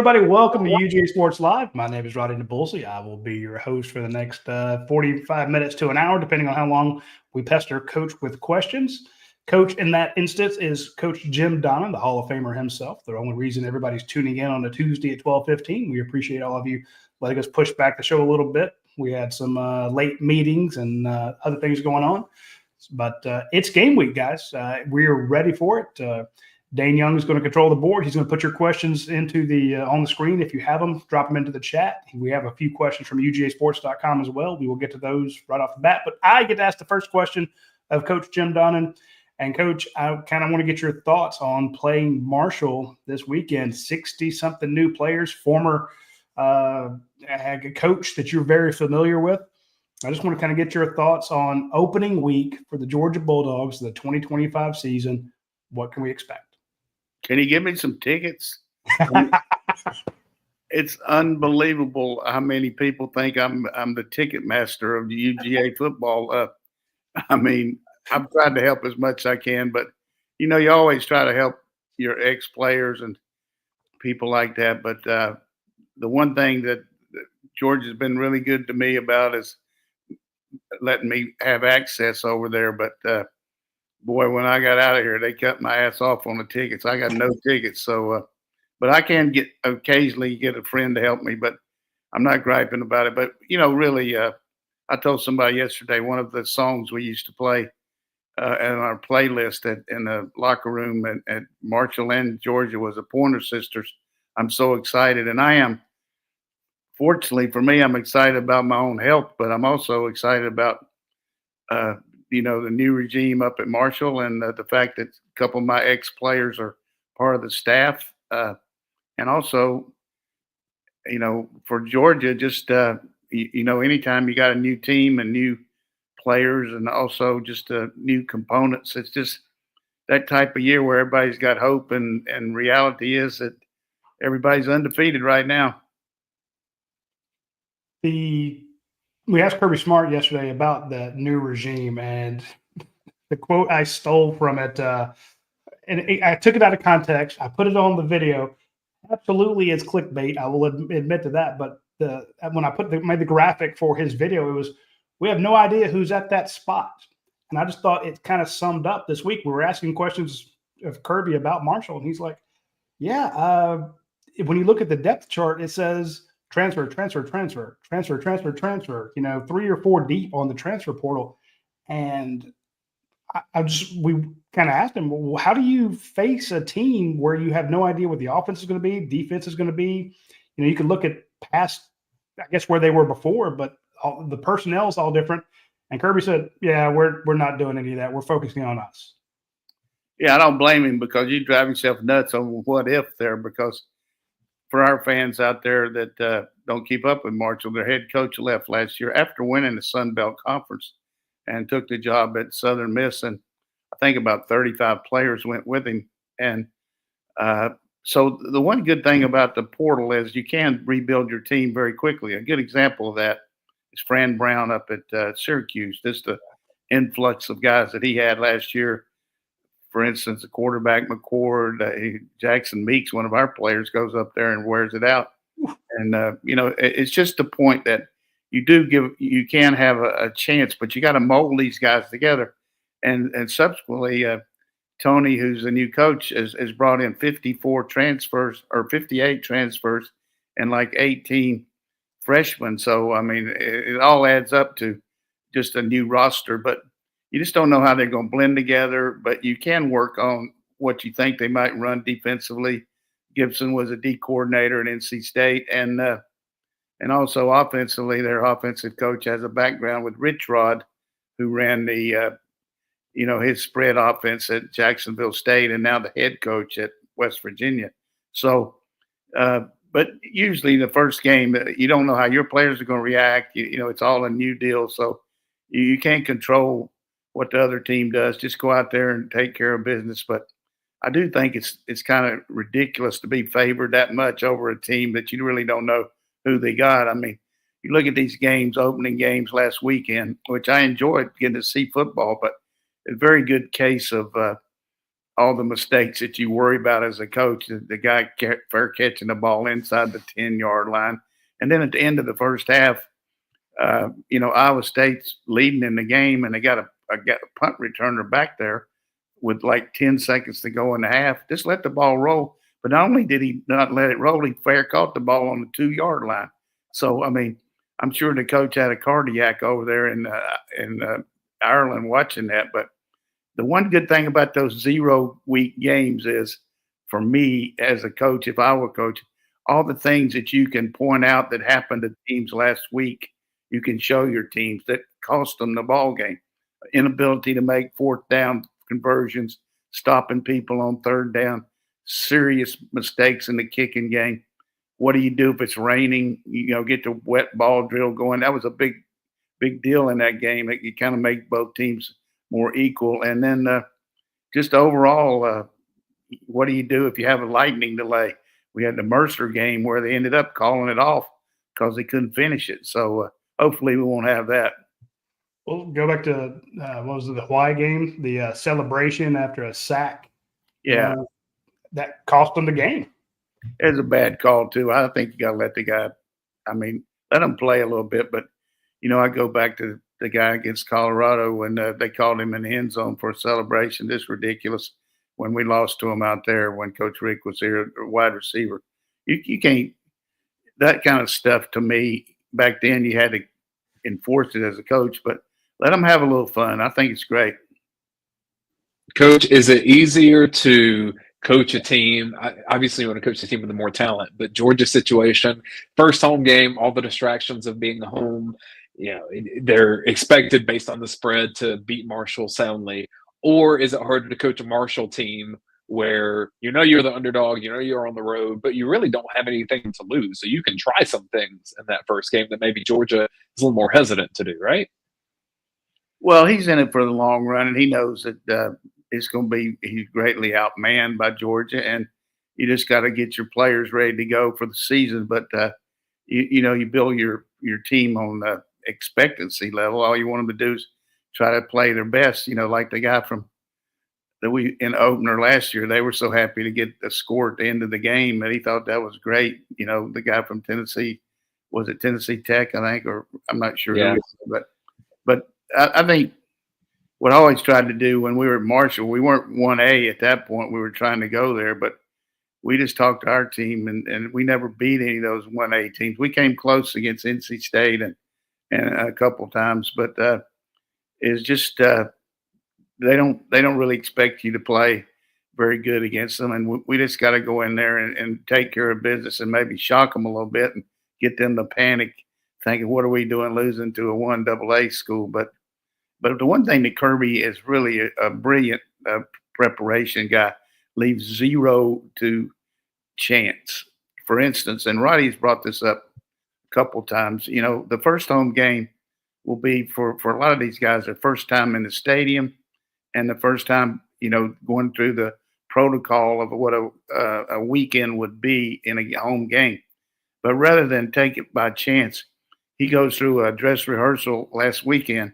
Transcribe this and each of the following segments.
everybody? Welcome to UGASports Live. My name is Radi Nabulsi. I will be your host for the next 45 minutes to an hour, depending on how long we pester Coach with questions. Coach, in that instance, is Coach Jim Donnan, the Hall of Famer himself. The only reason everybody's tuning in on a Tuesday at 12:15. We appreciate all of you letting us push back the show a little bit. We had some late meetings and other things going on. But it's game week, guys. We're ready for it. Dayne Young is going to control the board. He's going to put your questions into the on the screen. If you have them, drop them into the chat. We have a few questions from UGAsports.com as well. We will get to those right off the bat. But I get to ask the first question of Coach Jim Donnan. And, Coach, I kind of want to get your thoughts on playing Marshall this weekend. 60-something new players, former coach that you're very familiar with. I just want to kind of get your thoughts on opening week for the Georgia Bulldogs, the 2025 season. What can we expect? Can you give me some tickets? It's unbelievable how many people think I'm the ticket master of the UGA football. I mean, I've tried to help as much as I can, but you always try to help your ex-players and people like that. But the one thing that George has been really good to me about is letting me have access over there. But boy, when I got out of here, they cut my ass off on the tickets. I got no tickets. So, but I can occasionally get a friend to help me, but I'm not griping about it. But, really, I told somebody yesterday, one of the songs we used to play in our playlist in the locker room at Marshall and Georgia was the Pointer Sisters. I'm so excited. And I am, fortunately for me, I'm excited about my own health, but I'm also excited about, the new regime up at Marshall and the fact that a couple of my ex-players are part of the staff. And also, for Georgia, just, anytime you got a new team and new players and also just new components, it's just that type of year where everybody's got hope and reality is that everybody's undefeated right now. We asked Kirby Smart yesterday about the new regime, and the quote I stole from it, and I took it out of context. I put it on the video. Absolutely, it's clickbait. I will admit to that. But when I made the graphic for his video, it was, we have no idea who's at that spot. And I just thought it kind of summed up this week. We were asking questions of Kirby about Marshall, and he's like, yeah, when you look at the depth chart, it says – transfer, 3 or 4 deep on the transfer portal. And we kind of asked him, well, how do you face a team where you have no idea what the offense is going to be, defense is going to be? You can look at past, I guess, where they were before, but the personnel is all different. And Kirby said, yeah, we're not doing any of that. We're focusing on us. Yeah, I don't blame him because you drive yourself nuts on what if there, because for our fans out there that don't keep up with Marshall, their head coach left last year after winning the Sun Belt Conference and took the job at Southern Miss. And I think about 35 players went with him. And so the one good thing about the portal is you can rebuild your team very quickly. A good example of that is Fran Brown up at Syracuse. Just the influx of guys that he had last year. For instance, the quarterback McCord, Jackson Meeks, one of our players, goes up there and wears it out. And, it's just the point that you can have a chance, but you got to mold these guys together. And subsequently, Tony, who's the new coach, has brought in 54 transfers or 58 transfers and like 18 freshmen. So, I mean, it all adds up to just a new roster. But you just don't know how they're going to blend together, but you can work on what you think they might run defensively. Gibson was a D coordinator at NC State, and also offensively, their offensive coach has a background with Rich Rod, who ran the his spread offense at Jacksonville State, and now the head coach at West Virginia. So, but usually the first game, you don't know how your players are going to react. It's all a new deal, so you can't control what the other team does. Just go out there and take care of business. But I do think it's kind of ridiculous to be favored that much over a team that you really don't know who they got. I mean, you look at these games, opening games last weekend, which I enjoyed getting to see football, but a very good case of all the mistakes that you worry about as a coach. The guy fair catching the ball inside the 10-yard line. And then at the end of the first half, Iowa State's leading in the game, and they got a punt returner back there with like 10 seconds to go in the half. Just let the ball roll. But not only did he not let it roll, he fair caught the ball on the 2-yard line. So, I mean, I'm sure the coach had a cardiac over there in Ireland watching that. But the one good thing about those 0-week games is, for me as a coach, if I were a coach, all the things that you can point out that happened to teams last week, you can show your teams that cost them the ball game. Inability to make fourth down conversions, stopping people on third down, serious mistakes in the kicking game. What do you do if it's raining? Get the wet ball drill going. That was a big deal in that game. You kind of make both teams more equal. And then just overall, what do you do if you have a lightning delay? We had the Mercer game where they ended up calling it off because they couldn't finish it. So hopefully we won't have that. We'll go back to what was it, the Hawaii game, the celebration after a sack. Yeah. That cost them the game. It's a bad call, too. I think you got to let the guy – let him play a little bit. But, I go back to the guy against Colorado when they called him in the end zone for a celebration. This is ridiculous when we lost to him out there when Coach Rick was here, wide receiver. You can't – that kind of stuff to me, back then you had to enforce it as a coach. But let them have a little fun. I think it's great. Coach, is it easier to – coach a team? Obviously, you want to coach a team with the more talent, but Georgia's situation, first home game, all the distractions of being home, they're expected based on the spread to beat Marshall soundly. Or is it harder to coach a Marshall team where you're the underdog, you're on the road, but you really don't have anything to lose? So you can try some things in that first game that maybe Georgia is a little more hesitant to do, right? Well, he's in it for the long run, and he knows that it's going to be – he's greatly outmanned by Georgia, and you just got to get your players ready to go for the season. But, you build your team on the expectancy level. All you want them to do is try to play their best, like the guy from – that we in opener last year. They were so happy to get the score at the end of the game that he thought that was great. The guy from Tennessee, was it Tennessee Tech, I think, or I'm not sure. Yeah. But I think – what I always tried to do when we were at Marshall, we weren't 1A at that point. We were trying to go there, but we just talked to our team, and we never beat any of those 1A teams. We came close against NC State and a couple of times, but it's just they don't really expect you to play very good against them, and we just got to go in there and take care of business and maybe shock them a little bit and get them to panic, thinking, what are we doing losing to a 1AA school? But the one thing that Kirby is really a brilliant preparation guy, leaves zero to chance. For instance, and Radi's brought this up a couple times, the first home game will be for a lot of these guys their first time in the stadium and the first time, going through the protocol of what a weekend would be in a home game. But rather than take it by chance, he goes through a dress rehearsal last weekend.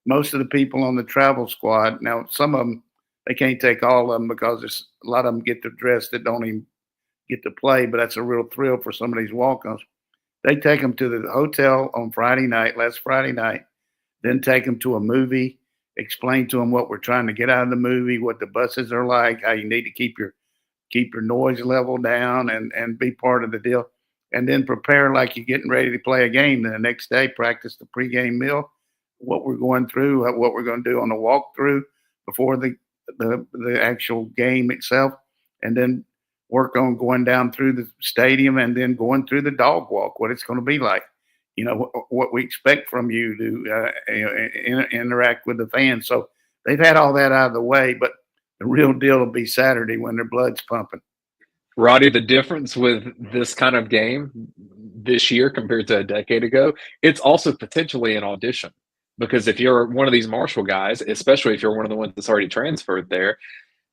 Most of the people on the travel squad, now some of them, they can't take all of them because there's a lot of them get to dress that don't even get to play, but that's a real thrill for some of these walk-ons. They take them to the hotel on last Friday night, then take them to a movie, explain to them what we're trying to get out of the movie, what the buses are like, how you need to keep your noise level down and be part of the deal, and then prepare like you're getting ready to play a game. Then the next day, practice the pregame meal, what we're going through, what we're going to do on the walkthrough before the actual game itself, and then work on going down through the stadium and then going through the dog walk, what it's going to be like, what we expect from you to interact with the fans. So they've had all that out of the way, but the real deal will be Saturday when their blood's pumping. Radi, the difference with this kind of game this year compared to a decade ago, it's also potentially an audition. Because if you're one of these Marshall guys, especially if you're one of the ones that's already transferred there,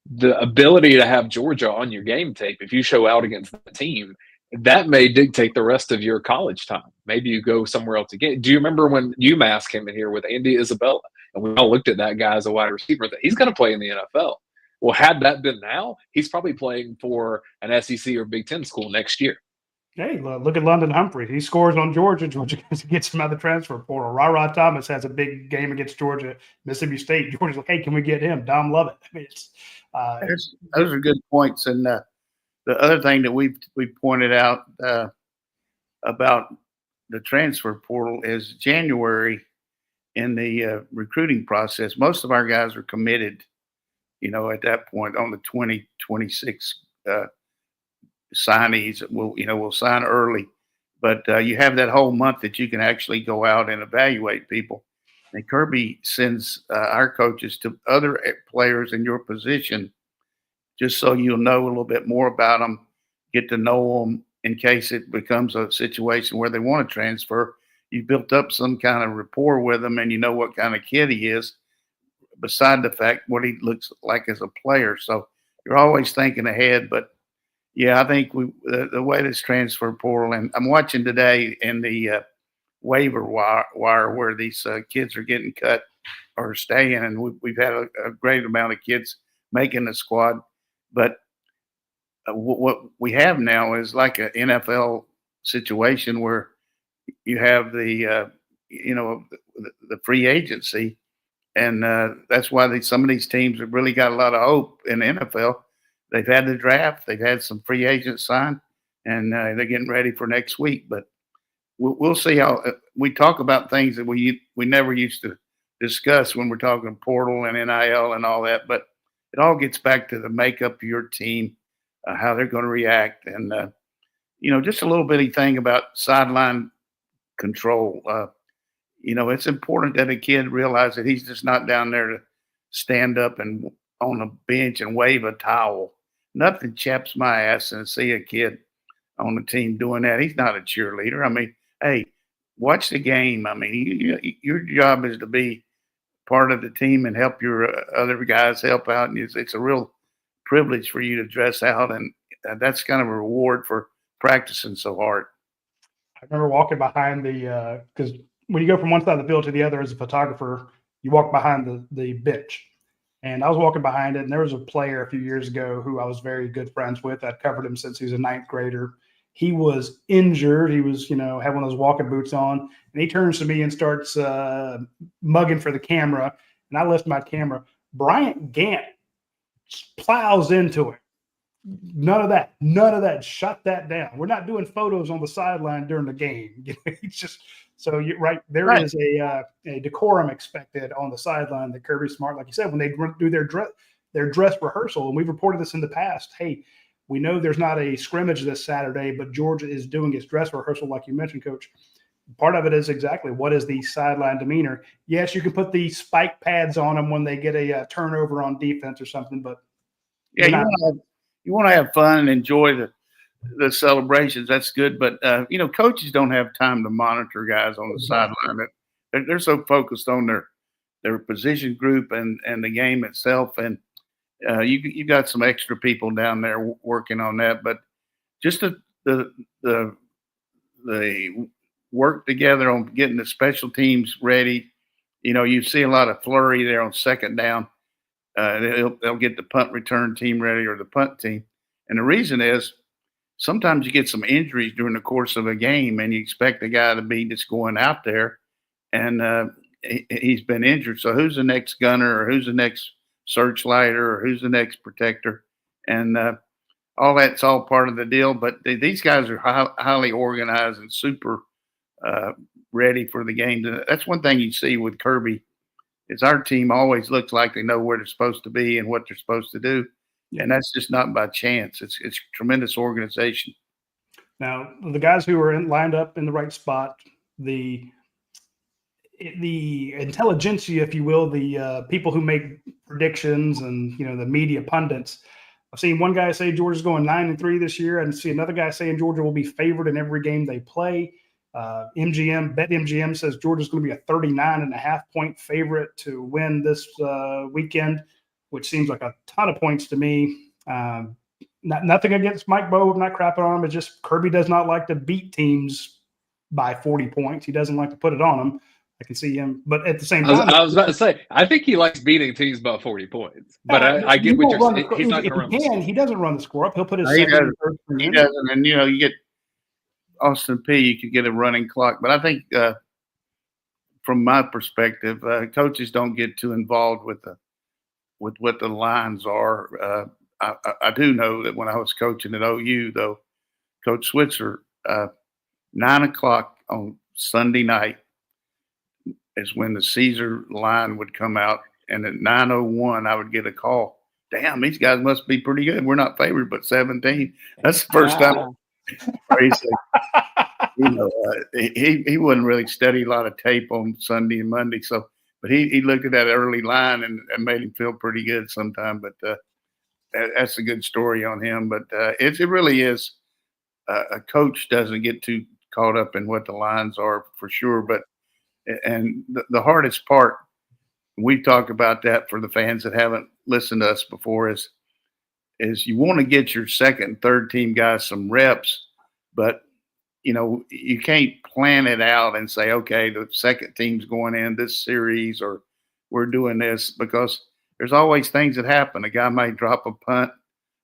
the ability to have Georgia on your game tape, if you show out against the team, that may dictate the rest of your college time. Maybe you go somewhere else again. Do you remember when UMass came in here with Andy Isabella? And we all looked at that guy as a wide receiver and thought, he's going to play in the NFL. Well, had that been now, he's probably playing for an SEC or Big Ten school next year. Hey, look at London Humphrey. He scores on Georgia. Georgia gets him out of the transfer portal. Ra Thomas has a big game against Georgia, Mississippi State. Georgia's like, hey, can we get him? Dom Lovett. I mean, those are good points. And the other thing that we pointed out about the transfer portal is January in the recruiting process. Most of our guys are committed, at that point on the 2026 signees. We'll sign early, but you have that whole month that you can actually go out and evaluate people. And Kirby sends our coaches to other players in your position, just so you'll know a little bit more about them, get to know them in case it becomes a situation where they want to transfer. You built up some kind of rapport with them, and you know what kind of kid he is, beside the fact what he looks like as a player. So you're always thinking ahead. But yeah, I think the way this transfer portal, and I'm watching today in the waiver wire where these kids are getting cut or staying, and we've had a great amount of kids making the squad. But what we have now is like an NFL situation where you have the free agency, and that's why some of these teams have really got a lot of hope in the NFL. They've had the draft, they've had some free agents signed, and they're getting ready for next week. But we'll see how we talk about things that we never used to discuss when we're talking portal and NIL and all that. But it all gets back to the makeup of your team, how they're going to react, and just a little bitty thing about sideline control. It's important that a kid realize that he's just not down there to stand up and on a bench and wave a towel. Nothing chaps my ass and see a kid on the team doing that. He's not a cheerleader. I mean, hey, watch the game. I mean, your job is to be part of the team and help your other guys help out. And it's a real privilege for you to dress out, and that's kind of a reward for practicing so hard. I remember walking behind because when you go from one side of the field to the other as a photographer, you walk behind the bench. And I was walking behind it, and there was a player a few years ago who I was very good friends with. I'd covered him since he was a ninth grader. He was injured. He was, had one of those walking boots on, and he turns to me and starts mugging for the camera. And I lift my camera. Bryant Gant plows into it. None of that. Shut that down. We're not doing photos on the sideline during the game. It's just so you're right. There is a decorum expected on the sideline that Kirby Smart, like you said, when they do their dress rehearsal, and we've reported this in the past. Hey, we know there's not a scrimmage this Saturday, but Georgia is doing its dress rehearsal, like you mentioned, Coach. Part of it is exactly what is the sideline demeanor. Yes, you can put the spike pads on them when they get a turnover on defense or something, but yeah, you want to have fun and enjoy the celebrations. That's good. But, coaches don't have time to monitor guys on the sideline. They're so focused on their position group and the game itself. And you got some extra people down there working on that. But just the work together on getting the special teams ready. You see a lot of flurry there on second down. They'll get the punt return team ready or the punt team. And the reason is sometimes you get some injuries during the course of a game, and you expect the guy to be just going out there, and he's been injured. So who's the next gunner, or who's the next searchlighter, or who's the next protector? And all that's all part of the deal. But these guys are highly organized and super ready for the game. That's one thing you see with Kirby. Is our team always looks like they know where they're supposed to be and what they're supposed to do. And that's just not by chance. It's tremendous organization. Now, the guys who are lined up in the right spot, the intelligentsia, if you will, the people who make predictions and, the media pundits. I've seen one guy say Georgia's going 9-3 this year, and see another guy saying Georgia will be favored in every game they play. BetMGM says Georgia's going to be a 39.5-point favorite to win this weekend, which seems like a ton of points to me. Nothing against Mike Bowe. I'm not crapping on him. It's just Kirby does not like to beat teams by 40 points. He doesn't like to put it on them. I can see him, but at the same I was, time, I was about to say, I think he likes beating teams by 40 points, but I get what you're saying. He's not going to run the score. He doesn't run the score up. He'll put his He second and third He in. doesn't, and you get Austin P. You could get a running clock, but I think from my perspective, coaches don't get too involved with what the lines are. I do know that when I was coaching at OU, though, Coach Switzer, 9 o'clock on Sunday night is when the Caesar line would come out, and at 9:01 I would get a call. Damn, these guys must be pretty good. We're not favored, but 17. That's the first time. Crazy. He wouldn't really study a lot of tape on Sunday and Monday, but he looked at that early line and made him feel pretty good sometime. But that's a good story on him. But it really is. A coach doesn't get too caught up in what the lines are for sure. But and the hardest part, we talk about that for the fans that haven't listened to us before, is you want to get your second and third team guys some reps, but you can't plan it out and say, okay, the second team's going in this series or we're doing this, because there's always things that happen. A guy might drop a punt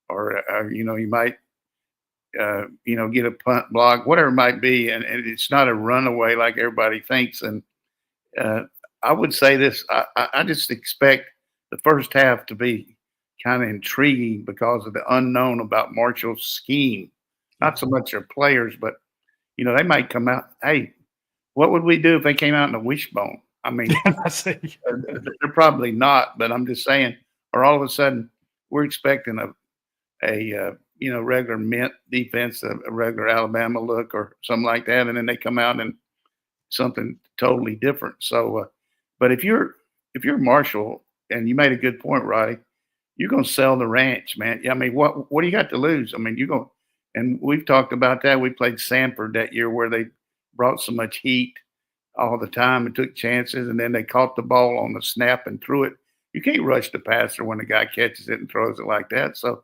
or he might get a punt block, whatever it might be. And it's not a runaway like everybody thinks. And I would say this, I just expect the first half to be kind of intriguing because of the unknown about Marshall's scheme. Not so much their players, but they might come out, hey, what would we do if they came out in a wishbone? I mean, they're probably not, but I'm just saying, or all of a sudden we're expecting a regular Mint defense, a regular Alabama look or something like that, and then they come out and something totally different. So, but if you're Marshall, and you made a good point, Roddy, you're going to sell the ranch, man. I mean, what do you got to lose? I mean, you're going. And we've talked about that. We played Sanford that year where they brought so much heat all the time and took chances, and then they caught the ball on the snap and threw it. You can't rush the passer when the guy catches it and throws it like that. So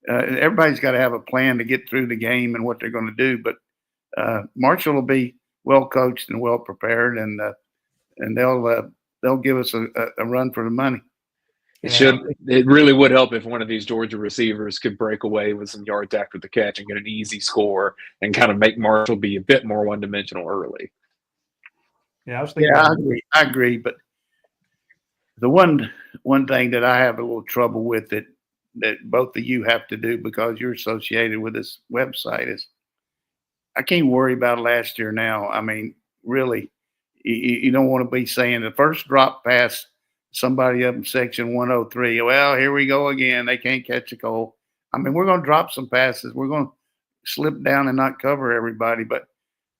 everybody's got to have a plan to get through the game and what they're going to do. But Marshall will be well coached and well prepared, and they'll give us a run for the money. It really would help if one of these Georgia receivers could break away with some yards after the catch and get an easy score and kind of make Marshall be a bit more one-dimensional early. Yeah, I agree. But the one thing that I have a little trouble with that both of you have to do because you're associated with this website is I can't worry about last year now. I mean, really, you don't want to be saying the first drop pass – somebody up in section 103, well, here we go again. They can't catch a goal. I mean, we're going to drop some passes. We're going to slip down and not cover everybody. But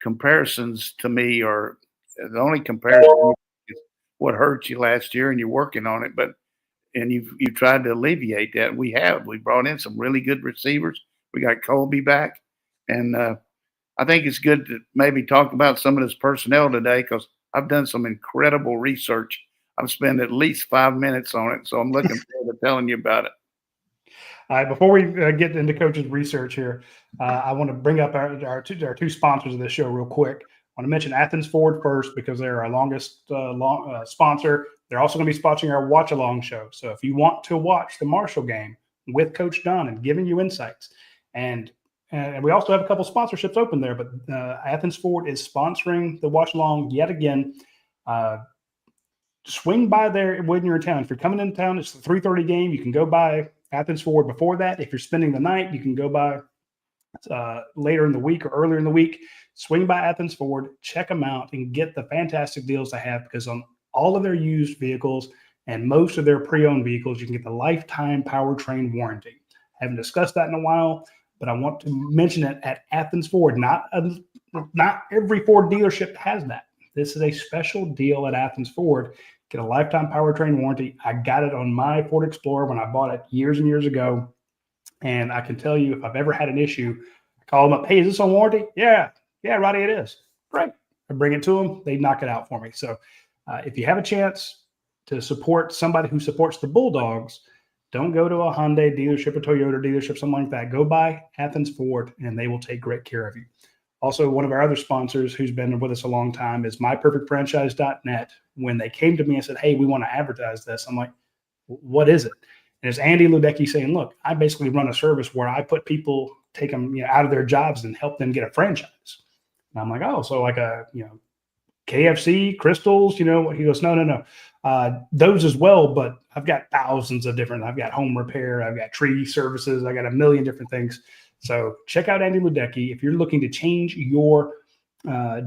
comparisons to me are the only comparison is what hurt you last year, and you're working on it. And you've tried to alleviate that. We brought in some really good receivers. We got Colby back. And I think it's good to maybe talk about some of this personnel today because I've done some incredible research. I've spent at least 5 minutes on it, so I'm looking forward to telling you about it. All right, before we get into Coach's research here, I want to bring up our two sponsors of this show real quick. I want to mention Athens Ford first because they're our longest sponsor. They're also going to be sponsoring our watch-along show. So if you want to watch the Marshall game with Coach Donnan giving you insights, and we also have a couple sponsorships open there, but Athens Ford is sponsoring the watch-along yet again. Swing by there when you're in town. If you're coming into town, it's the 3:30 game. You can go by Athens Ford before that. If you're spending the night, you can go by later in the week or earlier in the week. Swing by Athens Ford, check them out, and get the fantastic deals they have because on all of their used vehicles and most of their pre-owned vehicles, you can get the lifetime powertrain warranty. I haven't discussed that in a while, but I want to mention it at Athens Ford. Not every Ford dealership has that. This is a special deal at Athens Ford. Get a lifetime powertrain warranty. I got it on my Ford Explorer when I bought it years and years ago. And I can tell you if I've ever had an issue, I call them up, hey, is this on warranty? Yeah, Roddy, it is. Great. I bring it to them. They knock it out for me. So if you have a chance to support somebody who supports the Bulldogs, don't go to a Hyundai dealership, a Toyota dealership, something like that. Go by Athens Ford, and they will take great care of you. Also, one of our other sponsors who's been with us a long time is myperfectfranchise.net. When they came to me and said, hey, we want to advertise this, I'm like, what is it? And it's Andy Ludecky saying, look, I basically run a service where I put people, take them out of their jobs and help them get a franchise. And I'm like, oh, so like a, KFC, Crystals, he goes, no. Those as well, but I've got thousands of different, I've got home repair, I've got tree services, I got a million different things. So check out Andy Ludecky. If you're looking to change your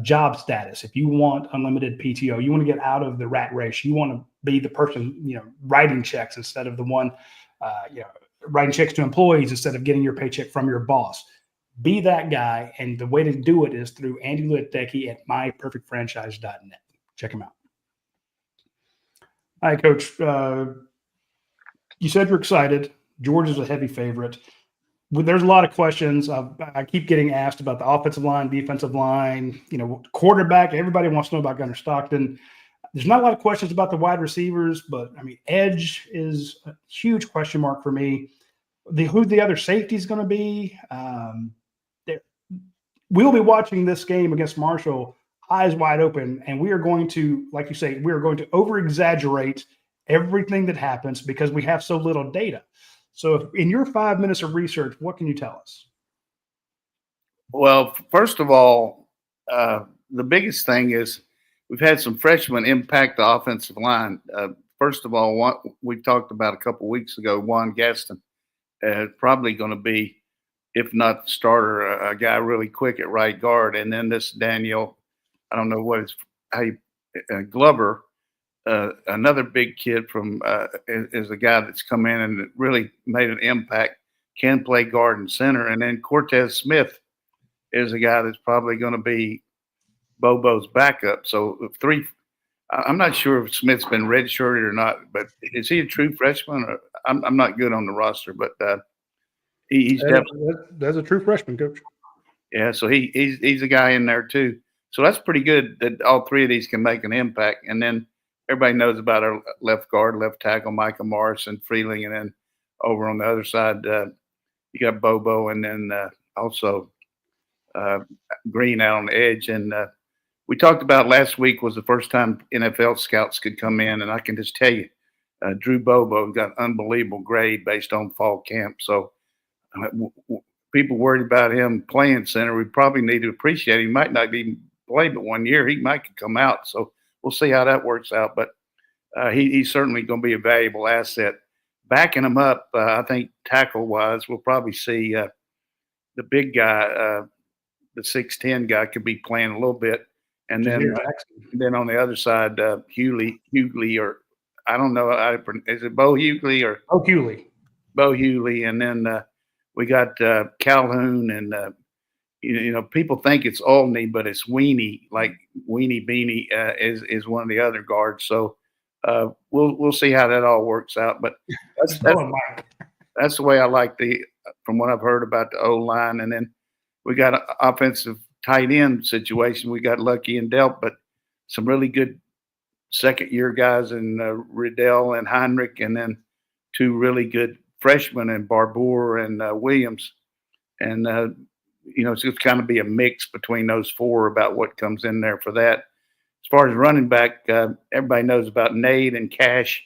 job status, if you want unlimited PTO, you want to get out of the rat race, you want to be the person, writing checks instead of the one, writing checks to employees instead of getting your paycheck from your boss. Be that guy, and the way to do it is through Andy Ludecky at myperfectfranchise.net. Check him out. All right, Coach. You said you're excited. Georgia's a heavy favorite. There's a lot of questions. I keep getting asked about the offensive line, defensive line, quarterback. Everybody wants to know about Gunnar Stockton. There's not a lot of questions about the wide receivers, but, edge is a huge question mark for me. Who the other safety is going to be. We'll be watching this game against Marshall eyes wide open, and we are going to, like you say, we are going to over-exaggerate everything that happens because we have so little data. So in your 5 minutes of research, what can you tell us? Well, first of all, the biggest thing is we've had some freshmen impact the offensive line. First of all, we talked about a couple of weeks ago, Juan Gaston, probably going to be, if not the starter, a guy really quick at right guard. And then this Daniel, I don't know Glover, another big kid is a guy that's come in and really made an impact, can play guard and center. And then Cortez Smith is a guy that's probably going to be Bobo's backup. So I'm not sure if Smith's been redshirted or not, but is he a true freshman? Or, I'm not good on the roster, but he's definitely that's a true freshman, Coach. Yeah, so he's a guy in there too. So that's pretty good that all three of these can make an impact. And then everybody knows about our left guard, left tackle, Micah Morrison, Freeling, and then over on the other side, you got Bobo, and then also Green out on the edge. And we talked about last week was the first time NFL scouts could come in, and I can just tell you, Drew Bobo got an unbelievable grade based on fall camp. So people worried about him playing center, we probably need to appreciate him. He might not even play but 1 year. He might come out. So we'll see how that works out. But he's certainly going to be a valuable asset. Backing him up, I think tackle-wise, we'll probably see the big guy, the 6'10" guy could be playing a little bit. And then on the other side, Hughley, or I don't know, is it Bo Hughley or – Hughley. Bo Hughley. And then we got Calhoun, and people think it's Olney, but it's Weenie, like Weenie Beanie is one of the other guards. So we'll see how that all works out. But that's the way I like from what I've heard about the O line. And then we got an offensive tight end situation. We got Lucky and Delp, but some really good second year guys in Riddell and Heinrich, and then two really good freshmen in Barbour and Williams. And, it's just kind of be a mix between those four about what comes in there for that. As far as running back, everybody knows about Nate and Cash.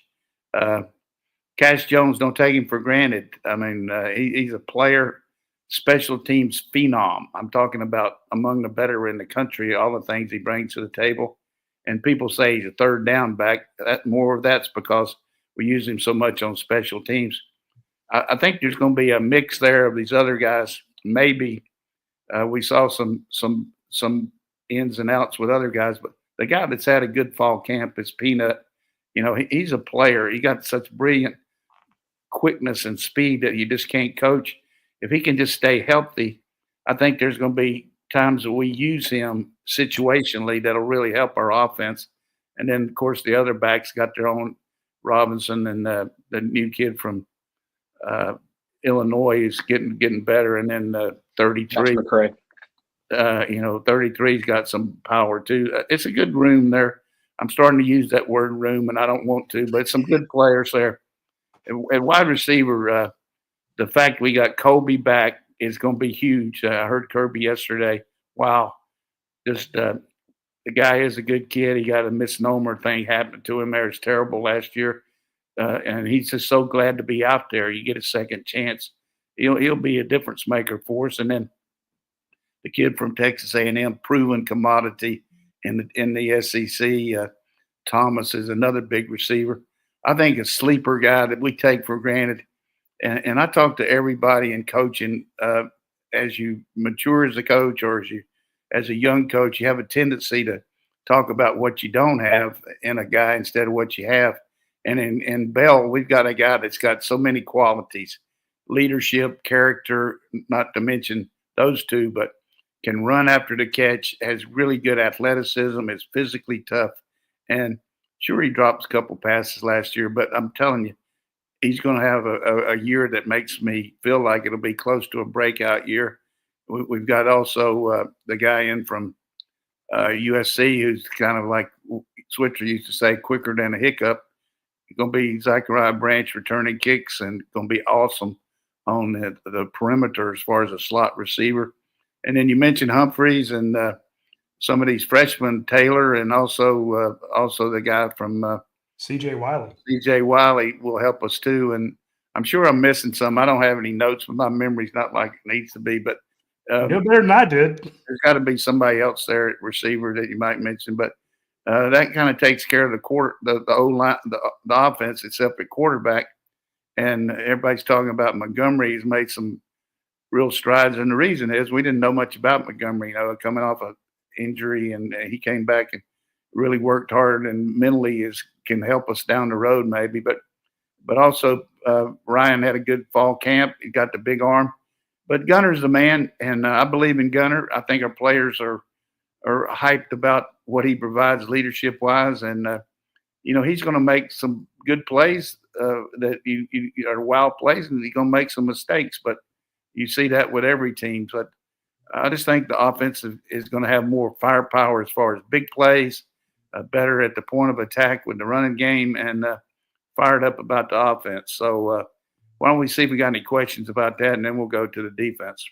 Cash Jones, don't take him for granted. I mean, he's a player, special teams phenom. I'm talking about among the better in the country, all the things he brings to the table. And people say he's a third down back. More of that's because we use him so much on special teams. I think there's going to be a mix there of these other guys. Maybe we saw some ins and outs with other guys, but the guy that's had a good fall camp is Peanut. He's a player. He got such brilliant quickness and speed that you just can't coach. If he can just stay healthy, I think there's going to be times that we use him situationally that'll really help our offense. And then, of course, the other backs got their own. Robinson and the new kid from Illinois is getting better. And then 33. 33's got some power too. It's a good room there. I'm starting to use that word room, and I don't want to, but some good players there. And wide receiver, the fact we got Colby back is going to be huge. I heard Kirby yesterday. wow, just the guy is a good kid. He got a misnomer thing happened to him there. It's terrible last year. And he's just so glad to be out there. You get a second chance. He'll be a difference maker for us. And then the kid from Texas A&M, proven commodity in the SEC. Thomas is another big receiver. I think a sleeper guy that we take for granted. And I talk to everybody in coaching. As you mature as a coach, or as a young coach, you have a tendency to talk about what you don't have in a guy instead of what you have. And in Bell, we've got a guy that's got so many qualities: leadership, character, not to mention those two, but can run after the catch, has really good athleticism, is physically tough. And sure, he dropped a couple passes last year, but I'm telling you, he's going to have a year that makes me feel like it'll be close to a breakout year. We've got also the guy in from USC who's kind of like Switzer used to say, quicker than a hiccup. He's going to be Zachariah Branch returning kicks and going to be awesome on the perimeter as far as a slot receiver. And then you mentioned Humphreys and some of these freshmen, Taylor, and also the guy from C.J. Wiley. C.J. Wiley will help us too. And I'm sure I'm missing some. I don't have any notes, but my memory's not like it needs to be. But you're better than I did. There's got to be somebody else there at receiver that you might mention. But that kind of takes care of the O-line, the offense, except at quarterback. And everybody's talking about Montgomery. He's made some real strides. And the reason is we didn't know much about Montgomery, coming off an injury, and he came back and really worked hard and mentally can help us down the road maybe. But also Ryan had a good fall camp. He got the big arm. But Gunner's the man, and I believe in Gunner. I think our players are hyped about what he provides leadership-wise. And, he's going to make some good plays that you are wild plays, and he's going to make some mistakes. But you see that with every team. But I just think the offense is going to have more firepower as far as big plays, better at the point of attack with the running game, and fired up about the offense. So why don't we see if we got any questions about that, and then we'll go to the defense.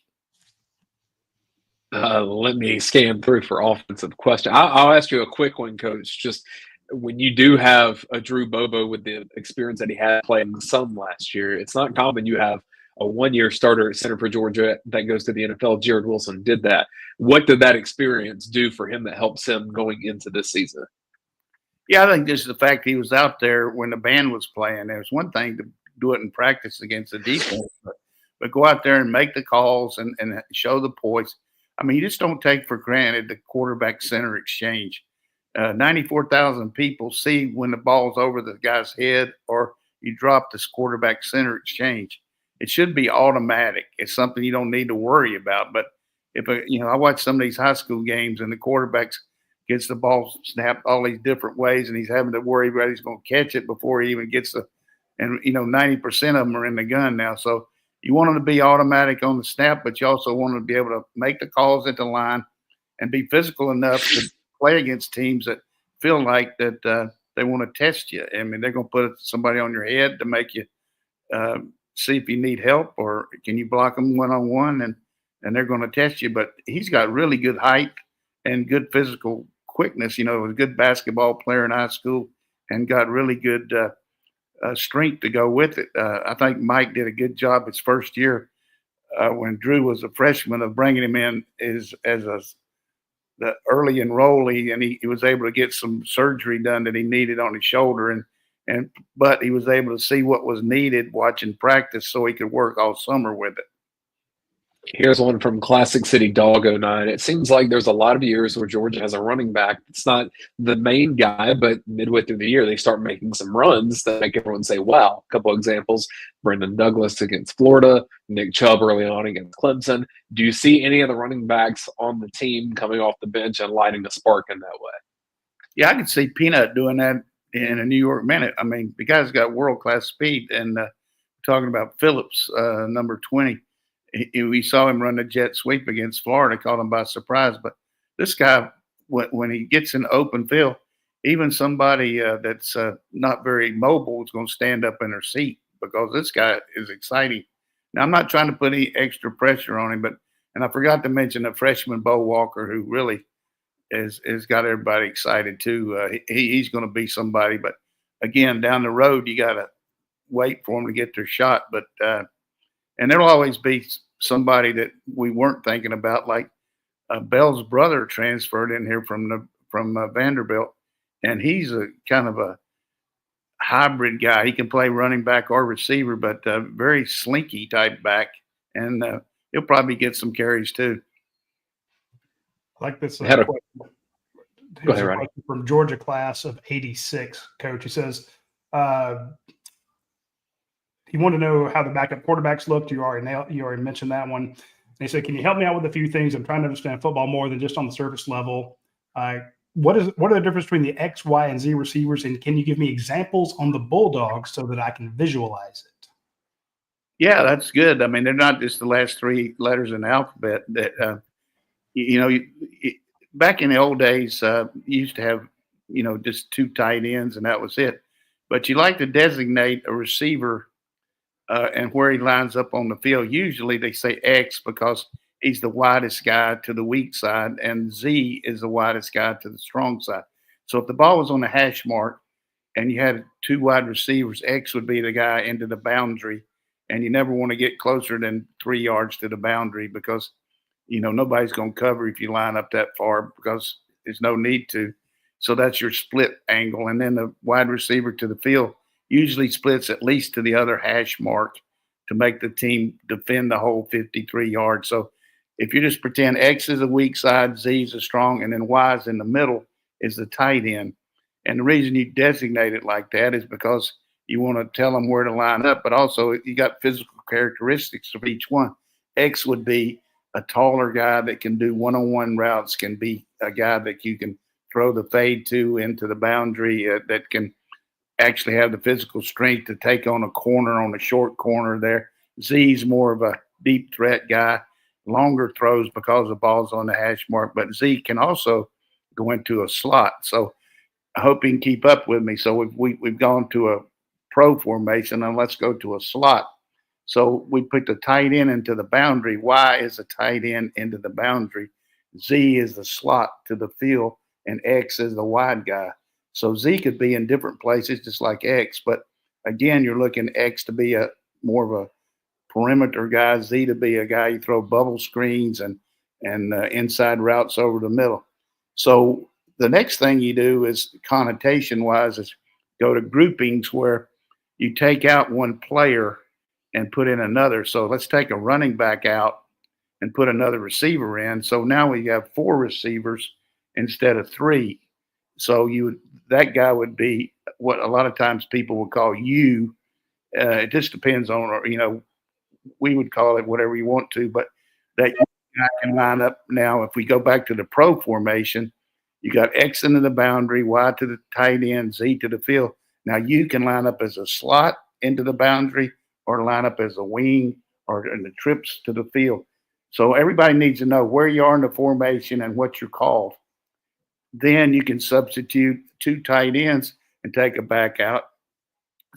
Let me scan through for offensive question. I'll ask you a quick one, Coach. Just when you do have a Drew Bobo with the experience that he had playing some last year, it's not common you have a one-year starter at center for Georgia that goes to the NFL. Jared Wilson did that. What did that experience do for him that helps him going into this season? Yeah, I think just the fact he was out there when the band was playing. There's one thing to do it in practice against the defense, but go out there and make the calls and show the poise. I mean, you just don't take for granted the quarterback center exchange. 94,000 people see when the ball's over the guy's head or you drop this quarterback center exchange. It should be automatic. It's something you don't need to worry about. But I watch some of these high school games and the quarterbacks gets the ball snapped all these different ways, and he's having to worry about he's going to catch it before he even gets and 90% of them are in the gun now. So you want them to be automatic on the snap, but you also want them to be able to make the calls at the line and be physical enough to play against teams that feel like that they want to test you. I mean, they're going to put somebody on your head to make you see if you need help or can you block them one-on-one, and they're going to test you. But he's got really good height and good physical quickness. Was a good basketball player in high school and got really good strength to go with it. I think Mike did a good job his first year when Drew was a freshman of bringing him in as the early enrollee, and he was able to get some surgery done that he needed on his shoulder, but he was able to see what was needed watching practice so he could work all summer with it. Here's one from Classic City Dog 09. It seems like there's a lot of years where Georgia has a running back. It's not the main guy, but midway through the year, they start making some runs that make everyone say, wow. A couple examples, Brendan Douglas against Florida, Nick Chubb early on against Clemson. Do you see any of the running backs on the team coming off the bench and lighting a spark in that way? Yeah, I could see Peanut doing that in a New York minute. I mean, the guy's got world-class speed. And talking about Phillips, number 20, we saw him run the jet sweep against Florida, caught him by surprise. But this guy, when he gets in the open field, even somebody that's not very mobile is going to stand up in their seat because this guy is exciting. Now, I'm not trying to put any extra pressure on him, but And I forgot to mention the freshman Bo Walker, who really is got everybody excited too. He's going to be somebody. But again, down the road, you got to wait for them to get their shot. But and there'll always be somebody that we weren't thinking about, like Bell's brother transferred in here from Vanderbilt, and he's a kind of a hybrid guy. He can play running back or receiver, but very slinky type back, and he'll probably get some carries too. I like this. Go ahead, Radi. From Georgia class of '86, coach. He says he wanted to know how the backup quarterbacks looked. You already mentioned that one. And he said, "Can you help me out with a few things? I'm trying to understand football more than just on the surface level. What are the difference between the X, Y, and Z receivers? And can you give me examples on the Bulldogs so that I can visualize it?" Yeah, that's good. I mean, they're not just the last three letters in the alphabet. That back in the old days, you used to have just two tight ends and that was it. But you like to designate a receiver and where he lines up on the field. Usually they say X because he's the widest guy to the weak side, and Z is the widest guy to the strong side. So if the ball was on the hash mark and you had two wide receivers, X would be the guy into the boundary, and you never want to get closer than 3 yards to the boundary because, nobody's going to cover if you line up that far because there's no need to. So that's your split angle. And then the wide receiver to the field usually splits at least to the other hash mark to make the team defend the whole 53 yards. So if you just pretend X is a weak side, Z is a strong, and then Y is in the middle is the tight end. And the reason you designate it like that is because you want to tell them where to line up, but also you got physical characteristics of each one. X would be a taller guy that can do one-on-one routes, can be a guy that you can throw the fade to into the boundary, that can actually have the physical strength to take on a corner on a short corner there. Z's more of a deep threat guy, longer throws because the ball's on the hash mark, but Z can also go into a slot. So I hope he can keep up with me. So we've gone to a pro formation, and let's go to a slot. So we put the tight end into the boundary. Y is a tight end into the boundary. Z is the slot to the field, and X is the wide guy. So Z could be in different places just like X, but again, you're looking X to be a more of a perimeter guy, Z to be a guy you throw bubble screens and inside routes over the middle. So the next thing you do is connotation-wise is go to groupings where you take out one player and put in another. So let's take a running back out and put another receiver in. So now we have 4 receivers instead of 3. So that guy would be what a lot of times people would call you. It just depends on, we would call it whatever you want to, but that guy can line up. Now, if we go back to the pro formation, you got X into the boundary, Y to the tight end, Z to the field. Now you can line up as a slot into the boundary or line up as a wing or in the trips to the field. So everybody needs to know where you are in the formation and what you're called. Then you can substitute 2 tight ends and take a back out.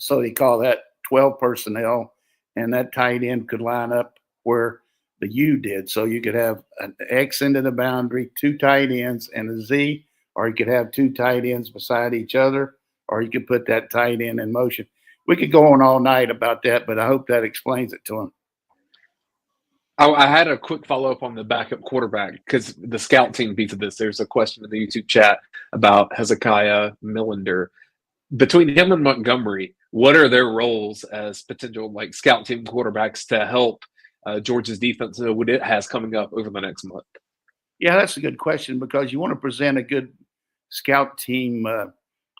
So they call that 12 personnel, and that tight end could line up where the U did. So you could have an X into the boundary, 2 tight ends, and a Z, or you could have 2 tight ends beside each other, or you could put that tight end in motion. We could go on all night about that, but I hope that explains it to him. I had a quick follow-up on the backup quarterback because the scout team beat to this. There's a question in the YouTube chat about Hezekiah Millender. Between him and Montgomery, what are their roles as potential scout team quarterbacks to help Georgia's defense know what it has coming up over the next month? Yeah, that's a good question because you want to present a good scout team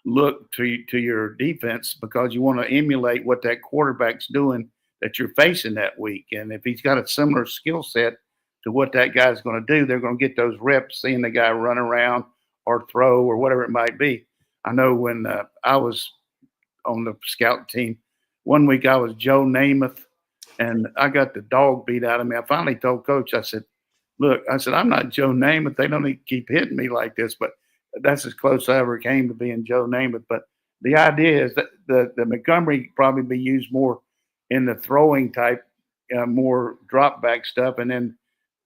look to your defense because you want to emulate what that quarterback's doing that you're facing that week. And if he's got a similar skill set to what that guy's going to do, they're going to get those reps seeing the guy run around or throw or whatever it might be. I know when I was on the scout team, one week I was Joe Namath, and I got the dog beat out of me. I finally told Coach, I said, look, I'm not Joe Namath. They don't need to keep hitting me like this, but that's as close I ever came to being Joe Namath. But the idea is that the Montgomery probably be used more in the throwing type, more drop back stuff. And then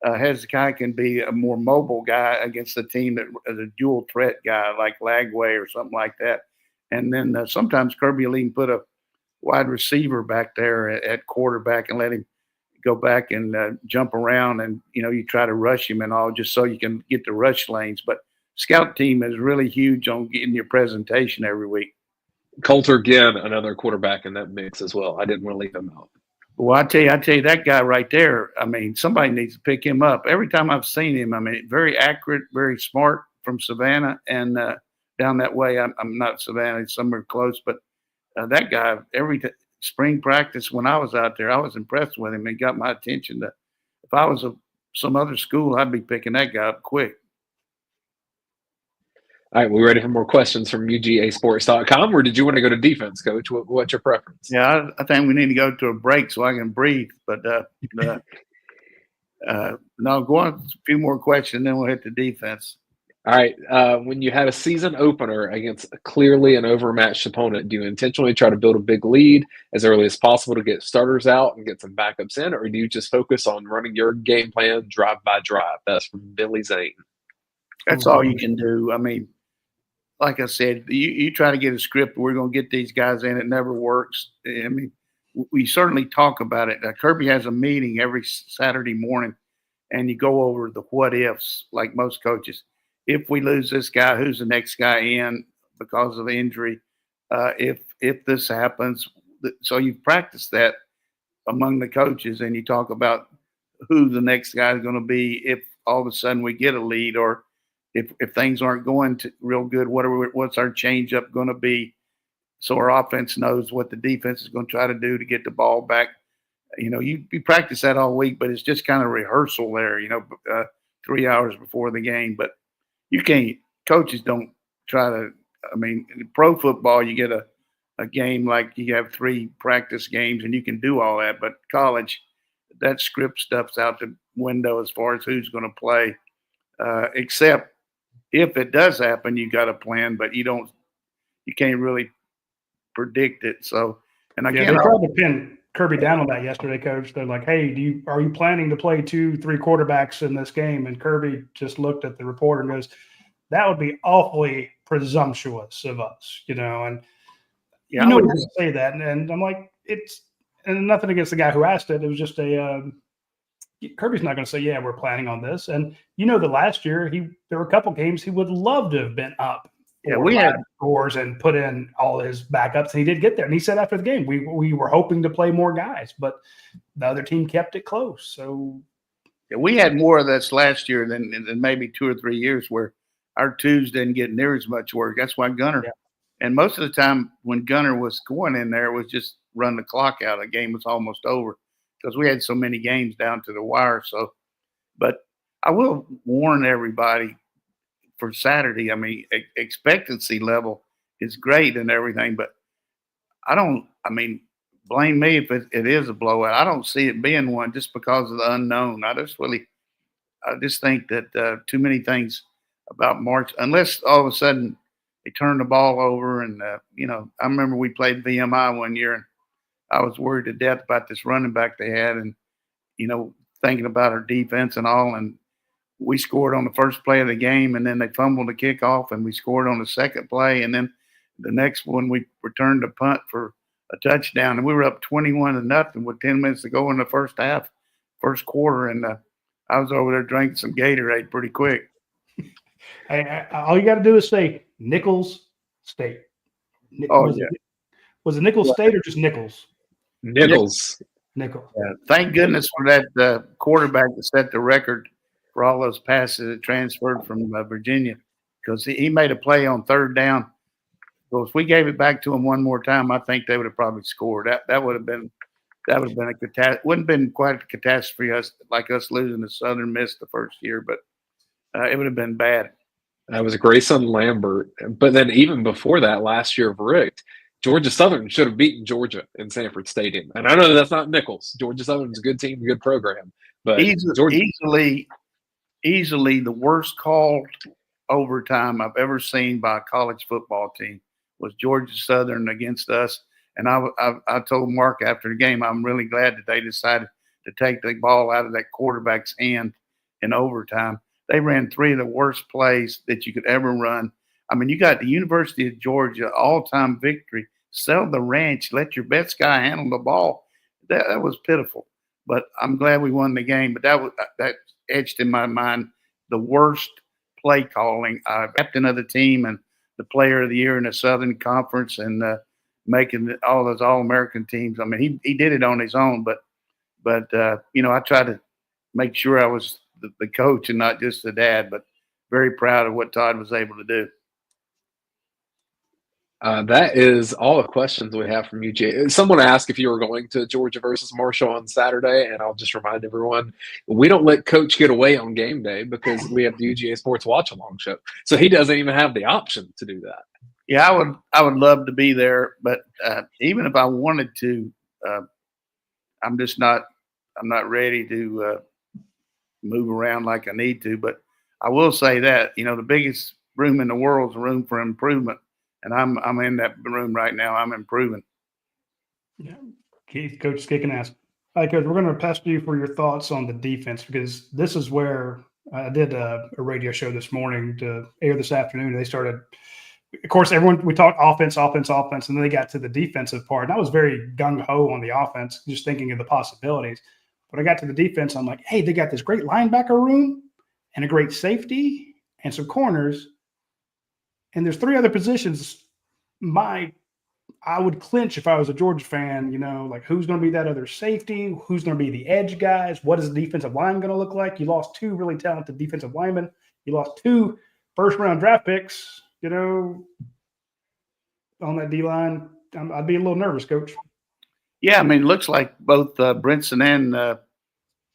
Hezekiah can be a more mobile guy against a team that is a dual threat guy like Lagway or something like that. And then sometimes Kirby will even put a wide receiver back there at quarterback and let him go back and jump around, and you try to rush him and all, just so you can get the rush lanes. But scout team is really huge on getting your presentation every week. Coulter Ginn, another quarterback in that mix as well. I didn't want to leave him out. Well, I tell you, that guy right there, I mean, somebody needs to pick him up. Every time I've seen him, I mean, very accurate, very smart from Savannah and down that way. I'm not Savannah, it's somewhere close, but that guy, spring practice when I was out there, I was impressed with him. He got my attention. If I was some other school, I'd be picking that guy up quick. All right, we're ready for more questions from UGAsports.com, or did you want to go to defense, Coach? What's your preference? Yeah, I think we need to go to a break so I can breathe. But no, go on a few more questions, then we'll hit the defense. All right, when you have a season opener against clearly an overmatched opponent, do you intentionally try to build a big lead as early as possible to get starters out and get some backups in, or do you just focus on running your game plan drive by drive? That's from Billy Zane. That's all you can do. I mean, like I said, you try to get a script. We're going to get these guys in. It never works. I mean, we certainly talk about it. Kirby has a meeting every Saturday morning, and you go over the what ifs, like most coaches. If we lose this guy, who's the next guy in because of the injury? If this happens, so you practice that among the coaches, and you talk about who the next guy is going to be if all of a sudden we get a lead, or if things aren't going real good, what's our change up going to be? So our offense knows what the defense is going to try to do to get the ball back. You practice that all week, but it's just kind of rehearsal there, 3 hours before the game. But you can't, coaches don't try to, I mean, in pro football, you get a game like you have 3 practice games and you can do all that. But college, that script stuff's out the window as far as who's going to play, except if it does happen, you got a plan, but you can't really predict it. So, and again, they tried to pin Kirby down on that yesterday, Coach. They're like, "Hey, are you planning to play 2-3 quarterbacks in this game?" And Kirby just looked at the reporter and goes, "That would be awfully presumptuous of us," And yeah, he didn't say that, and I'm like, and nothing against the guy who asked it. It was just Kirby's not going to say, "Yeah, we're planning on this." And the last year there were a couple games he would love to have been up. Yeah, we had scores and put in all his backups, and he did get there. And he said after the game, we were hoping to play more guys, but the other team kept it close. So we had more of this last year than maybe 2 or 3 years where our twos didn't get near as much work. That's why Gunner, and most of the time when Gunner was going in there, it was just run the clock out. The game was almost over because we had so many games down to the wire. So, but I will warn everybody for Saturday. I mean, expectancy level is great and everything, but blame me if it is a blowout. I don't see it being one just because of the unknown. I just think that too many things about March, unless all of a sudden they turn the ball over. And, I remember we played VMI one year and I was worried to death about this running back they had and, thinking about our defense and all. And we scored on the first play of the game, and then they fumbled the kickoff, and we scored on the second play. And then the next one, we returned a punt for a touchdown, and we were up 21-0 with 10 minutes to go in the first quarter. And I was over there drinking some Gatorade pretty quick. All you got to do is say Nichols State. Was it Nichols State or just Nichols? Nichols. Nichols. Yeah, thank goodness for that quarterback that set the record for all those passes that transferred from Virginia, because he made a play on third down. So if we gave it back to him one more time, I think they would have probably scored. That would have been a catastrophe. Wouldn't have been quite a catastrophe like us losing to Southern Miss the first year, but it would have been bad. That was Grayson Lambert. But then even before that, last year of Richt, Georgia Southern should have beaten Georgia in Sanford Stadium. And I know that's not Nichols. Georgia Southern's a good team, good program. But easily the worst called overtime I've ever seen by a college football team was Georgia Southern against us. And I told Mark after the game, I'm really glad that they decided to take the ball out of that quarterback's hand in overtime. They ran 3 of the worst plays that you could ever run. I mean, you got the University of Georgia all-time victory. Sell the ranch. Let your best guy handle the ball. That was pitiful. But I'm glad we won the game. But that etched in my mind the worst play calling. Captain of the team and the player of the year in the Southern Conference and making all those All-American teams. I mean, he did it on his own. But I tried to make sure I was the coach and not just the dad. But very proud of what Todd was able to do. That is all the questions we have from UGA. Someone asked if you were going to Georgia versus Marshall on Saturday, and I'll just remind everyone, we don't let Coach get away on game day because we have the UGA Sports Watch Along show. So he doesn't even have the option to do that. Yeah, I would love to be there, but even if I wanted to, I'm not ready to move around like I need to. But I will say that, the biggest room in the world is room for improvement. And I'm in that room right now. I'm improving. Yeah, Keith, Coach is kicking ass. All right, Coach, we're going to pester you for your thoughts on the defense because this is where I did a radio show this morning to air this afternoon. They started, of course, we talked offense, and then they got to the defensive part. And I was very gung-ho on the offense, just thinking of the possibilities. When I got to the defense, I'm like, hey, they got this great linebacker room and a great safety and some corners. And there's 3 other positions I would clinch if I was a Georgia fan, like who's going to be that other safety? Who's going to be the edge guys? What is the defensive line going to look like? You lost 2 really talented defensive linemen. You lost 2 first-round draft picks, on that D-line. I'd be a little nervous, Coach. Yeah, I mean, it looks like both Brinson and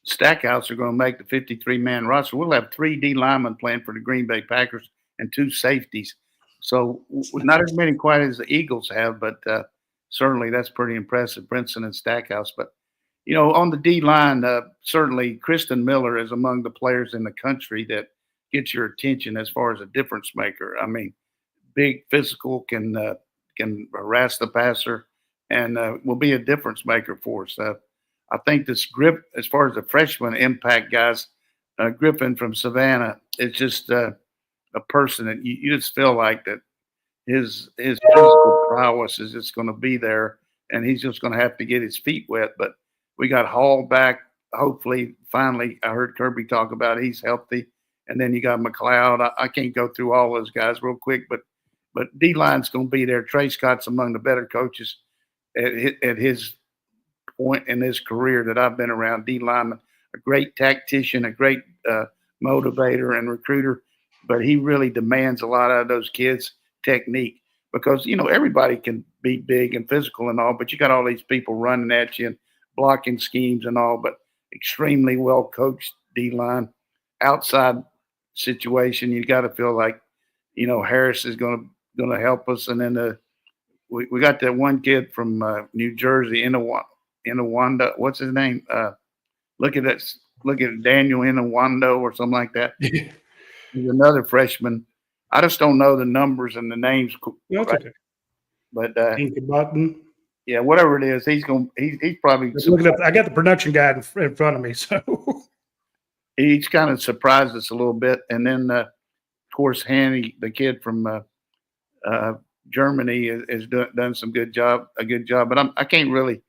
Stackhouse are going to make the 53-man roster. We'll have 3 D linemen playing for the Green Bay Packers and 2 safeties. So not as many quite as the Eagles have, but certainly that's pretty impressive, Brinson and Stackhouse. But, on the D-line, certainly Kristen Miller is among the players in the country that gets your attention as far as a difference maker. I mean, big, physical, can harass the passer, and will be a difference maker for us. I think this grip, as far as the freshman impact guys, Griffin from Savannah, it's just a person that you just feel like that his physical prowess is just going to be there, and he's just going to have to get his feet wet. But we got Hall back, hopefully, finally. I heard Kirby talk about he's healthy. And then you got McLeod. I can't go through all those guys real quick, but D-line's going to be there. Trey Scott's among the better coaches at his point in his career that I've been around. D-lineman, a great tactician, a great motivator and recruiter. But he really demands a lot out of those kids' technique because, everybody can be big and physical and all, but you got all these people running at you and blocking schemes and all, but extremely well coached D-line. Outside situation, you got to feel like, Harris is going to help us. And then we got that one kid from New Jersey, Inawanda. What's his name? Look at Daniel Inawando or something like that. He's another freshman. I just don't know the numbers and the names. That's okay. But Button. Yeah, whatever it is, he's probably looking up. I got the production guy in front of me, so he's kind of surprised us a little bit. And then, of course, Hanny, the kid from Germany, has done a good job. But I can't really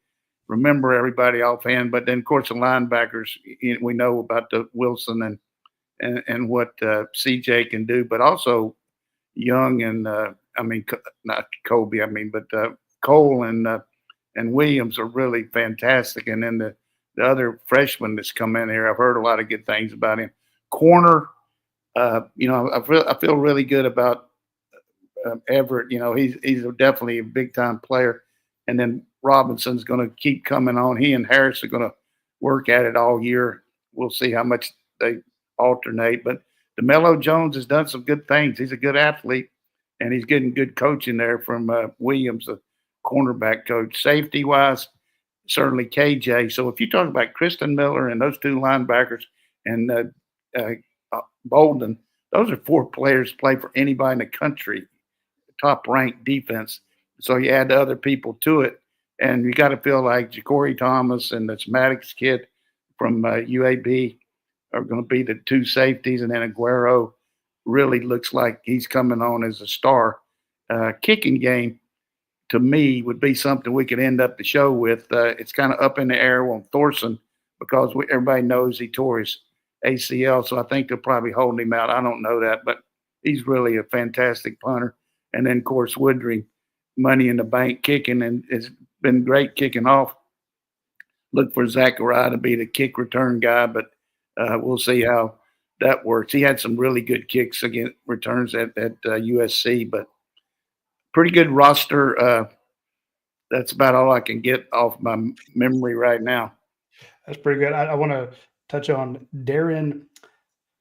remember everybody offhand. But then, of course, the linebackers, we know about the Wilson and what CJ can do, but also Young and not Kobe, but Cole and Williams are really fantastic. And then the other freshman that's come in here, I've heard a lot of good things about him. Corner, I feel really good about Everett. He's definitely a big time player. And then Robinson's going to keep coming on. He and Harris are going to work at it all year. We'll see how much they alternate, but DeMello Jones has done some good things. He's a good athlete, and he's getting good coaching there from Williams, the cornerback coach. Safety-wise, certainly KJ. So if you talk about Kristen Miller and those 2 linebackers and Bolden, those are 4 players play for anybody in the country, top-ranked defense. So you add the other people to it, and you got to feel like Ja'Cory Thomas and this Maddox kid from UAB are going to be the two safeties, and then Aguero really looks like he's coming on as a star. Kicking game, to me, would be something we could end up the show with. It's kind of up in the air on Thorson because everybody knows he tore his ACL, so I think they'll probably hold him out. I don't know that, but he's really a fantastic punter. And then, of course, Woodring, money in the bank kicking, and it's been great kicking off. Look for Zachariah to be the kick return guy, but we'll see how that works. He had some really good kicks against returns at USC, but pretty good roster. That's about all I can get off my memory right now. That's pretty good. I want to touch on Darren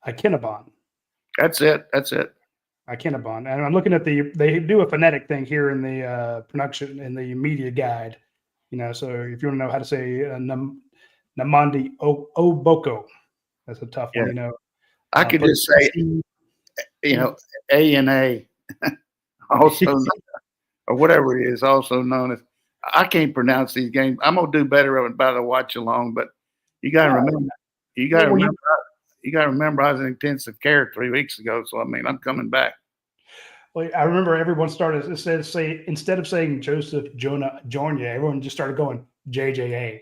Akinabon. That's it. Akinabon. And I'm looking at they do a phonetic thing here in the production, in the media guide. So if you want to know how to say Namandi Oboko, that's a tough one, I could just say, A&A, also, or whatever it is, also known as. I can't pronounce these games. I'm gonna do better of it by the watch along, but you got to remember. You got to remember. I was in intensive care 3 weeks ago, so I'm coming back. Well, I remember everyone started instead of saying Joseph Jornia, everyone just started going JJA.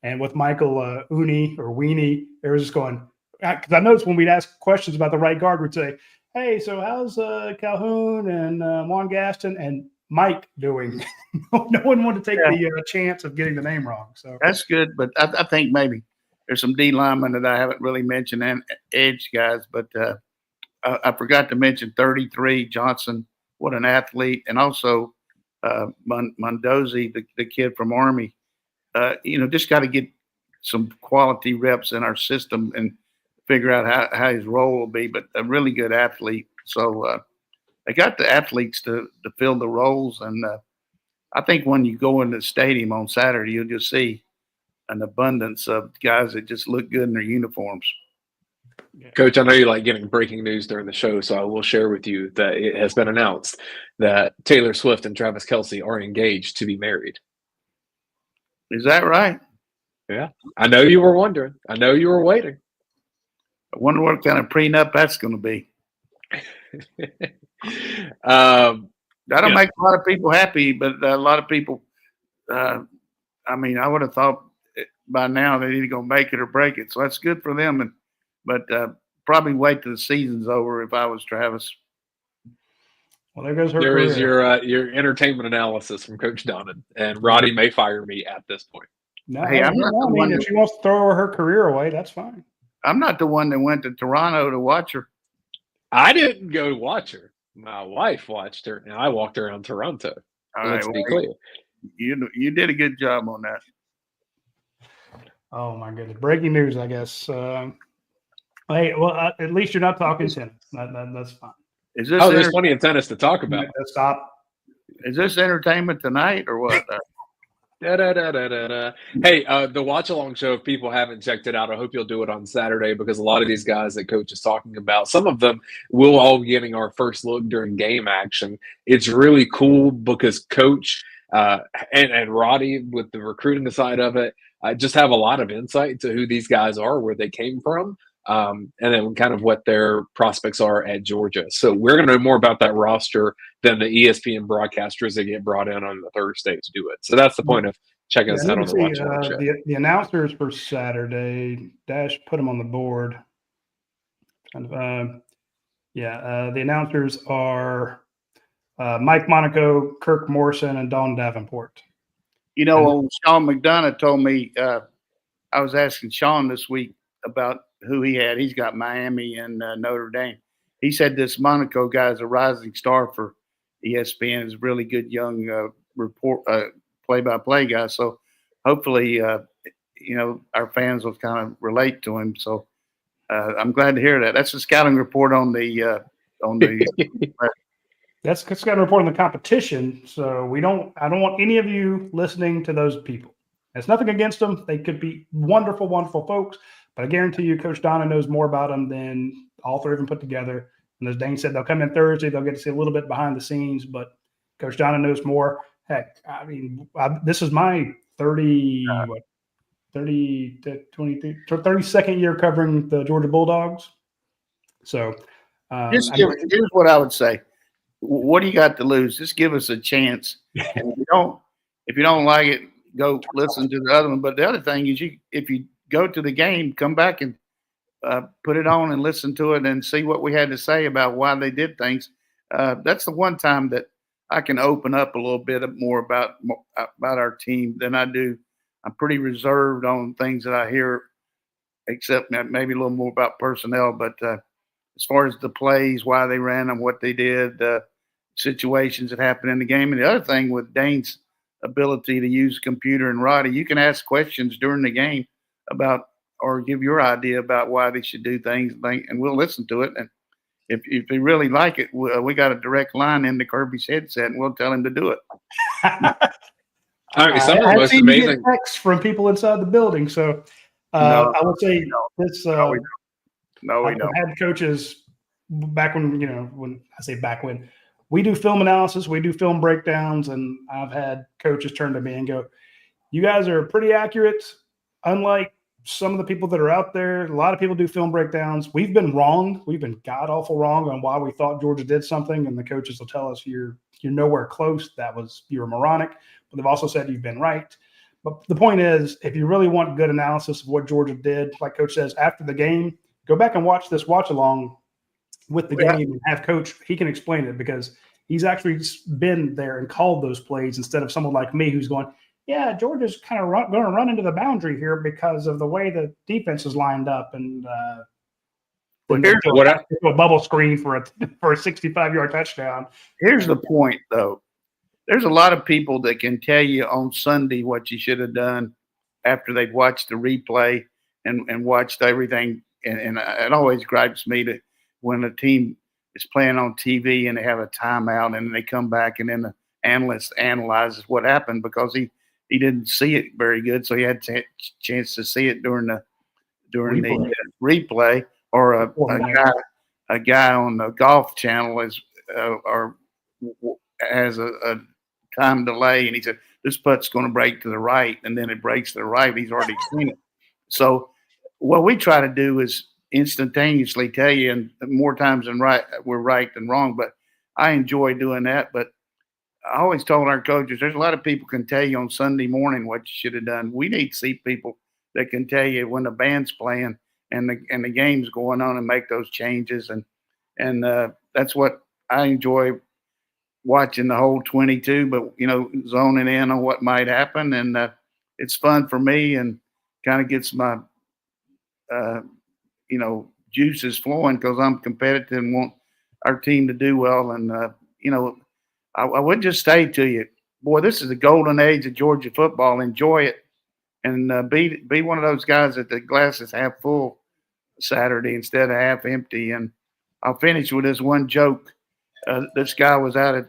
And with Michael Uni or Weenie, they were just going, because I noticed when we'd ask questions about the right guard, we'd say, hey, so how's Calhoun and Juan Gaston and Mike doing? No one wanted to take the chance of getting the name wrong. So that's good, but I think maybe there's some D linemen that I haven't really mentioned and edge guys, but I forgot to mention 33 Johnson. What an athlete. And also Mondozi, the kid from Army. Just got to get some quality reps in our system and figure out how his role will be, but a really good athlete. So they got the athletes to fill the roles. And I think when you go into the stadium on Saturday, you'll just see an abundance of guys that just look good in their uniforms. Coach, I know you like getting breaking news during the show, so I will share with you that it has been announced that Taylor Swift and Travis Kelce are engaged to be married. Is that right? Yeah. I know you were wondering. I know you were waiting. I wonder what kind of prenup that's going to be. That'll make a lot of people happy, but a lot of people, I would have thought by now they're either going to make it or break it. So that's good for them. But probably wait till the season's over if I was Travis. Well, there goes her There career. is your entertainment analysis from Coach Donnan, and Roddy may fire me at this point. No, hey, if she wants to throw her career away, that's fine. I'm not the one that went to Toronto to watch her. I didn't go to watch her. My wife watched her, and I walked around Toronto. Let's be clear. You did a good job on that. Oh, my goodness. Breaking news, I guess. Hey, well, at least you're not talking tennis. That's fine. There's plenty of tennis to talk about. Stop. Is this entertainment tonight or what? Hey, the watch along show, if people haven't checked it out, I hope you'll do it on Saturday, because a lot of these guys that Coach is talking about, some of them will all be getting our first look during game action. It's really cool because Coach and Roddy, with the recruiting side of it, just have a lot of insight to who these guys are, where they came from, and then kind of what their prospects are at Georgia. So we're going to know more about that roster than the ESPN broadcasters that get brought in on the Thursday to do it. So that's the point of checking us out on the Watch Along show. The announcers for Saturday, Dash put them on the board. The announcers are Mike Monaco, Kirk Morrison, and Dawn Davenport. Sean McDonough told me, I was asking Sean this week about who he had. He's got Miami and Notre Dame. He said this Monaco guy is a rising star for ESPN. Is a really good young play-by-play guy. So hopefully, our fans will kind of relate to him. So I'm glad to hear that. That's a scouting report on the That's a scouting report on the competition. So I don't want any of you listening to those people. It's nothing against them. They could be wonderful, wonderful folks. But I guarantee you, Coach Donnan knows more about them than all three of them put together. And as Dayne said, they'll come in Thursday. They'll get to see a little bit behind the scenes. But Coach Donnan knows more. Heck, this is my 30 32nd year covering the Georgia Bulldogs. So here's what I would say. What do you got to lose? Just give us a chance. And if you don't like it, go listen to the other one. But the other thing is, if you go to the game, come back and put it on and listen to it and see what we had to say about why they did things. That's the one time that I can open up a little bit more about our team than I do. I'm pretty reserved on things that I hear, except maybe a little more about personnel. But as far as the plays, why they ran them, what they did, situations that happened in the game. And the other thing with Dayne's ability to use a computer and Radi, you can ask questions during the game about or give your idea about why they should do things, and we'll listen to it. And if they really like it, we got a direct line into Kirby's headset, and we'll tell him to do it. All right, some of the most amazing texts from people inside the building. So I would say this. We I've had coaches back when I say back when we do film analysis, we do film breakdowns, and I've had coaches turn to me and go, "You guys are pretty accurate, unlike some of the people that are out there. A lot of people do film breakdowns. We've been wrong. We've been god awful wrong on why we thought Georgia did something, and the coaches will tell us you're nowhere close. You were moronic." But they've also said you've been right. But the point is, if you really want good analysis of what Georgia did, like Coach says, after the game, go back and watch this watch along with the game and have Coach. He can explain it because he's actually been there and called those plays instead of someone like me who's going, yeah, Georgia's kind of going to run into the boundary here because of the way the defense is lined up and a bubble screen for a 65-yard touchdown. Here's the point, though. There's a lot of people that can tell you on Sunday what you should have done after they've watched the replay and watched everything. And it always gripes me that when a team is playing on TV and they have a timeout and they come back and then the analyst analyzes what happened because he didn't see it very good, so he had a chance to see it during the replay. Or a guy on the Golf Channel has a time delay, and he said this putt's going to break to the right, and then it breaks to the right. He's already seen it. So what we try to do is instantaneously tell you, and more times than right, we're right than wrong. But I enjoy doing that. But I always told our coaches, there's a lot of people can tell you on Sunday morning what you should have done. We need to see people that can tell you when the band's playing and the game's going on and make those changes. And that's what I enjoy watching the whole 22, but, zoning in on what might happen. And it's fun for me and kind of gets my, juices flowing because I'm competitive and want our team to do well. And, I would just say to you, boy, this is the golden age of Georgia football. Enjoy it and be one of those guys that the glass is half full Saturday instead of half empty. And I'll finish with this one joke. This guy was out at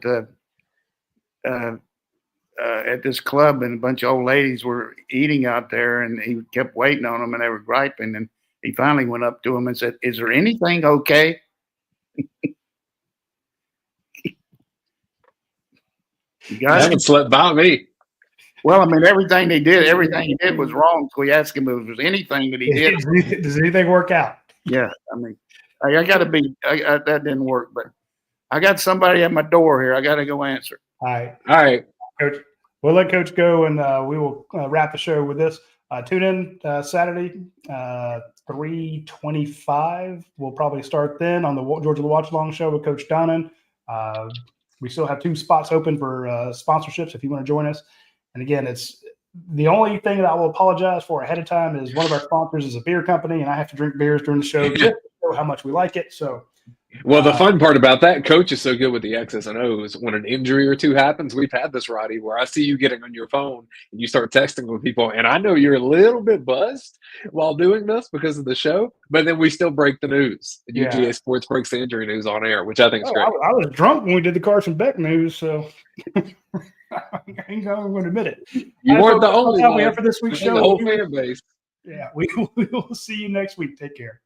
this club, and a bunch of old ladies were eating out there, and he kept waiting on them, and they were griping. And he finally went up to him and said, "Is there anything okay?" You guys haven't slept by me. Well, I mean, everything he did was wrong. So we asked him if there was anything that he did. Does anything work out? Yeah, I mean, I got to be. That didn't work, but I got somebody at my door here. I got to go answer. All right, Coach. We'll let Coach go, and we will wrap the show with this. Tune in Saturday, 3:25. We'll probably start then on the Georgia Watch Along show with Coach Donnan. We still have 2 spots open for sponsorships if you want to join us. And again, it's the only thing that I will apologize for ahead of time is one of our sponsors is a beer company, and I have to drink beers during the show just to show how much we like it. So, well, the fun part about that, Coach is so good with the X's and O's. When an injury or two happens, we've had this, Roddy, where I see you getting on your phone and you start texting with people, and I know you're a little bit buzzed while doing this because of the show, but then we still break the news. UGASports breaks the injury news on air, which I think is great. I was drunk when we did the Carson Beck news, so I ain't going to admit it. You weren't the only one. We have for this week's show. The whole fan base. Yeah, we will see you next week. Take care.